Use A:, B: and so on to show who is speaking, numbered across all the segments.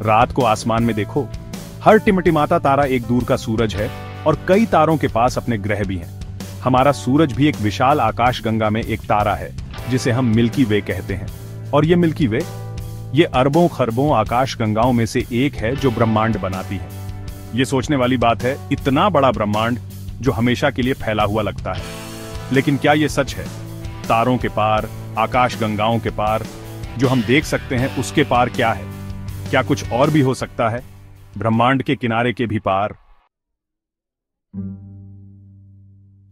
A: रात को आसमान में देखो, हर टिमटिमाता तारा एक दूर का सूरज है और कई तारों के पास अपने ग्रह भी हैं। हमारा सूरज भी एक विशाल आकाशगंगा में एक तारा है जिसे हम मिल्की वे कहते हैं। और ये मिल्की वे, ये अरबों खरबों आकाशगंगाओं में से एक है जो ब्रह्मांड बनाती है। ये सोचने वाली बात है, इतना बड़ा ब्रह्मांड जो हमेशा के लिए फैला हुआ लगता है। लेकिन क्या ये सच है? तारों के पार, आकाशगंगाओं के पार, जो हम देख सकते हैं उसके पार क्या है? क्या कुछ और भी हो सकता है? ब्रह्मांड के किनारे के भी पार?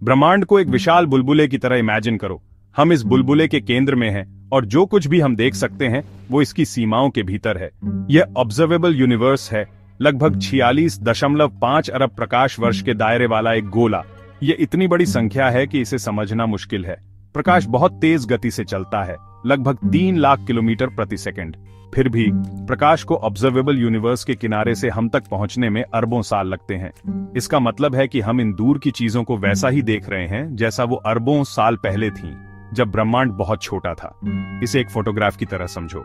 A: ब्रह्मांड को एक विशाल बुलबुले की तरह इमेजिन करो। हम इस बुलबुले के केंद्र में हैं और जो कुछ भी हम देख सकते हैं वो इसकी सीमाओं के भीतर है। यह ऑब्जर्वेबल यूनिवर्स है, लगभग 46.5 अरब प्रकाश वर्ष के दायरे वाला एक गोला। यह इतनी बड़ी संख्या है कि इसे समझना मुश्किल है। प्रकाश बहुत तेज गति से चलता है, लगभग 3 लाख किलोमीटर प्रति सेकंड। फिर भी प्रकाश को ऑब्जर्वेबल यूनिवर्स के किनारे से हम तक पहुंचने में अरबों साल लगते हैं। इसका मतलब है कि हम इन दूर की चीजों को वैसा ही देख रहे हैं जैसा वो अरबों साल पहले थीं, जब ब्रह्मांड बहुत छोटा था। इसे एक फोटोग्राफ की तरह समझो।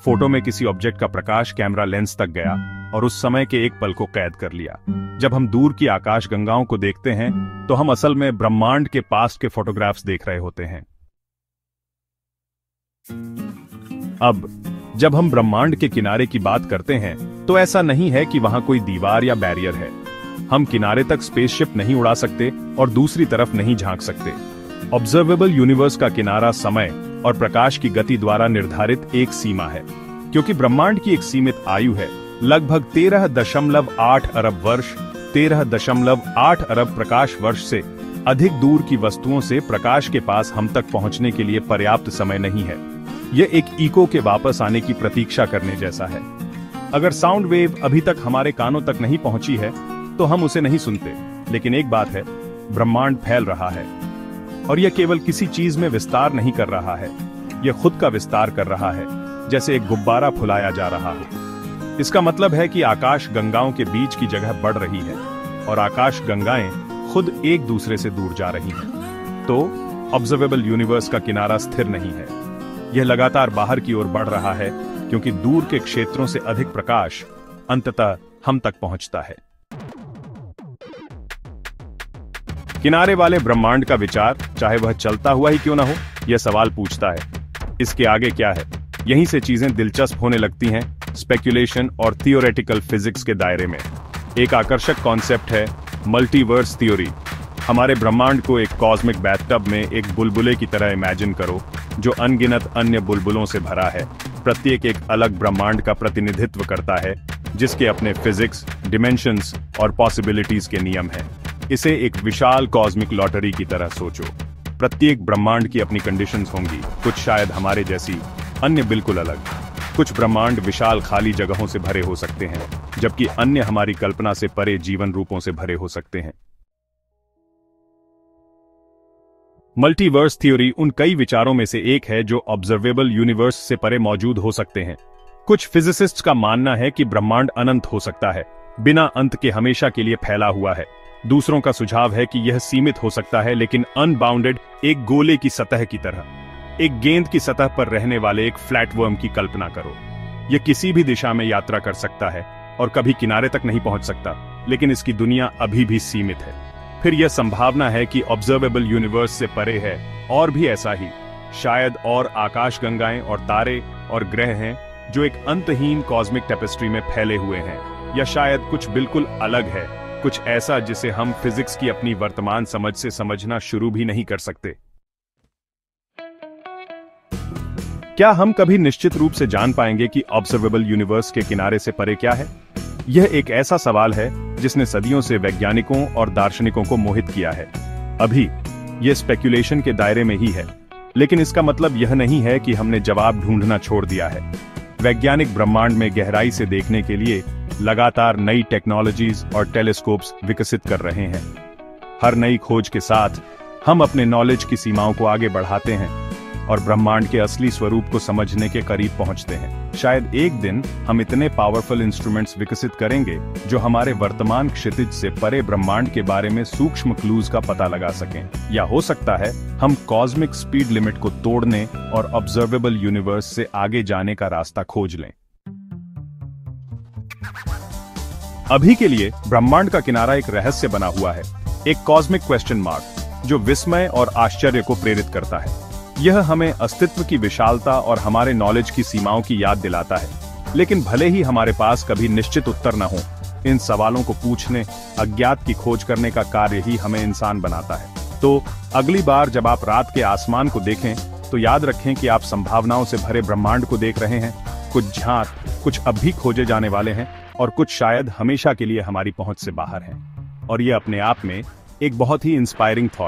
A: फोटो में किसी ऑब्जेक्ट का प्रकाश कैमरा लेंस तक गया और उस समय के एक पल को कैद कर लिया। जब हम दूर की आकाशगंगाओं को देखते हैं तो हम असल में ब्रह्मांड के पास्ट के फोटोग्राफ्स देख रहे होते हैं। अब जब हम ब्रह्मांड के किनारे की बात करते हैं तो ऐसा नहीं है कि वहां कोई दीवार या बैरियर है। हम किनारे तक स्पेसशिप नहीं उड़ा सकते और दूसरी तरफ नहीं झांक सकते। ऑब्जर्वेबल यूनिवर्स का किनारा समय और प्रकाश की गति द्वारा निर्धारित एक सीमा है। क्योंकि ब्रह्मांड की एक सीमित आयु है, लगभग 13.8 अरब वर्ष, 13.8 अरब प्रकाश वर्ष से अधिक दूर की वस्तुओं से प्रकाश के पास हम तक पहुंचने के लिए पर्याप्त समय नहीं है। यह एक इको के वापस आने की प्रतीक्षा करने जैसा है। अगर साउंड वेव अभी तक हमारे कानों तक नहीं पहुंची है तो हम उसे नहीं सुनते। लेकिन एक बात है, ब्रह्मांड फैल रहा है और यह केवल किसी चीज में विस्तार नहीं कर रहा है, यह खुद का विस्तार कर रहा है, जैसे एक गुब्बारा फुलाया जा रहा हो। इसका मतलब है कि आकाश गंगाओं के बीच की जगह बढ़ रही है और आकाश गंगाएं खुद एक दूसरे से दूर जा रही हैं। तो ऑब्जर्वेबल यूनिवर्स का किनारा स्थिर नहीं है, यह लगातार बाहर की ओर बढ़ रहा है, क्योंकि दूर के क्षेत्रों से अधिक प्रकाश अंततः हम तक पहुंचता है। किनारे वाले ब्रह्मांड का विचार, चाहे वह चलता हुआ ही क्यों ना हो, यह सवाल पूछता है, इसके आगे क्या है? यहीं से चीजें दिलचस्प होने लगती हैं स्पेक्यूलेशन और थियोरेटिकल फिजिक्स के दायरे में। एक आकर्षक कॉन्सेप्ट है मल्टीवर्स थ्योरी। हमारे ब्रह्मांड को एक कॉस्मिक बैथटब में एक बुलबुले की तरह इमेजिन करो, जो अनगिनत अन्य बुलबुलों से भरा है। प्रत्येक एक अलग ब्रह्मांड का प्रतिनिधित्व करता है, जिसके अपने फिजिक्स, डिमेंशंस और पॉसिबिलिटीज के नियम हैं। इसे एक विशाल कॉस्मिक लॉटरी की तरह सोचो। प्रत्येक ब्रह्मांड की अपनी कंडीशंस होंगी, कुछ शायद हमारे जैसी, अन्य बिल्कुल अलग। कुछ ब्रह्मांड विशाल खाली जगहों से भरे हो सकते हैं, जबकि अन्य हमारी कल्पना से परे जीवन रूपों से भरे हो सकते हैं। मल्टीवर्स थ्योरी उन कई विचारों में से एक है जो ऑब्जर्वेबल यूनिवर्स से परे मौजूद हो सकते हैं। कुछ फिजिसिस्ट्स का मानना है कि ब्रह्मांड अनंत हो सकता है, बिना अंत के हमेशा के लिए फैला हुआ है। दूसरों का सुझाव है कि यह सीमित हो सकता है, लेकिन अनबाउंडेड, एक गोले की सतह की तरह। एक गेंद की सतह पर रहने वाले एक फ्लैटवर्म की कल्पना करो। यह किसी भी दिशा में यात्रा कर सकता है और कभी किनारे तक नहीं पहुंच सकता, लेकिन इसकी दुनिया अभी भी सीमित है। फिर यह संभावना है कि ऑब्जर्वेबल यूनिवर्स से परे है और भी ऐसा ही, शायद और आकाशगंगाएं और तारे और ग्रह हैं जो एक अंतहीन कॉस्मिक टेपेस्ट्री में फैले हुए हैं। या शायद कुछ बिल्कुल अलग है, कुछ ऐसा जिसे हम फिजिक्स की अपनी वर्तमान समझ से समझना शुरू भी नहीं कर सकते। क्या हम कभी निश्चित रूप से जान पाएंगे कि ऑब्जर्वेबल यूनिवर्स के किनारे से परे क्या है? यह एक ऐसा सवाल है जिसने सदियों से वैज्ञानिकों और दार्शनिकों को मोहित किया है। अभी यह स्पेक्यूलेशन के दायरे में ही है, लेकिन इसका मतलब यह नहीं है कि हमने जवाब ढूंढना छोड़ दिया है। वैज्ञानिक ब्रह्मांड में गहराई से देखने के लिए लगातार नई टेक्नोलॉजीज और टेलीस्कोप्स विकसित कर रहे हैं। हर नई खोज के साथ हम अपने नॉलेज की सीमाओं को आगे बढ़ाते हैं और ब्रह्मांड के असली स्वरूप को समझने के करीब पहुंचते हैं। शायद एक दिन हम इतने पावरफुल इंस्ट्रूमेंट्स विकसित करेंगे जो हमारे वर्तमान क्षितिज से परे ब्रह्मांड के बारे में सूक्ष्म क्लूज का पता लगा सकें। या हो सकता है हम कॉस्मिक स्पीड लिमिट को तोड़ने और ऑब्जर्वेबल यूनिवर्स से आगे जाने का रास्ता खोज लें। अभी के लिए ब्रह्मांड का किनारा एक रहस्य बना हुआ है, एक कॉस्मिक क्वेश्चन मार्क जो विस्मय और आश्चर्य को प्रेरित करता है। यह हमें अस्तित्व की विशालता और हमारे नॉलेज की सीमाओं की याद दिलाता है। लेकिन भले ही हमारे पास कभी निश्चित उत्तर न हो, इन सवालों को पूछने, अज्ञात की खोज करने का कार्य ही हमें इंसान बनाता है। तो अगली बार जब आप रात के आसमान को देखें, तो याद रखें कि आप संभावनाओं से भरे ब्रह्मांड को देख रहे हैं। कुछ झांक, कुछ अब भी खोजे जाने वाले हैं, और कुछ शायद हमेशा के लिए हमारी पहुंच से बाहर हैं। और ये अपने आप में एक बहुत ही इंस्पायरिंग थॉट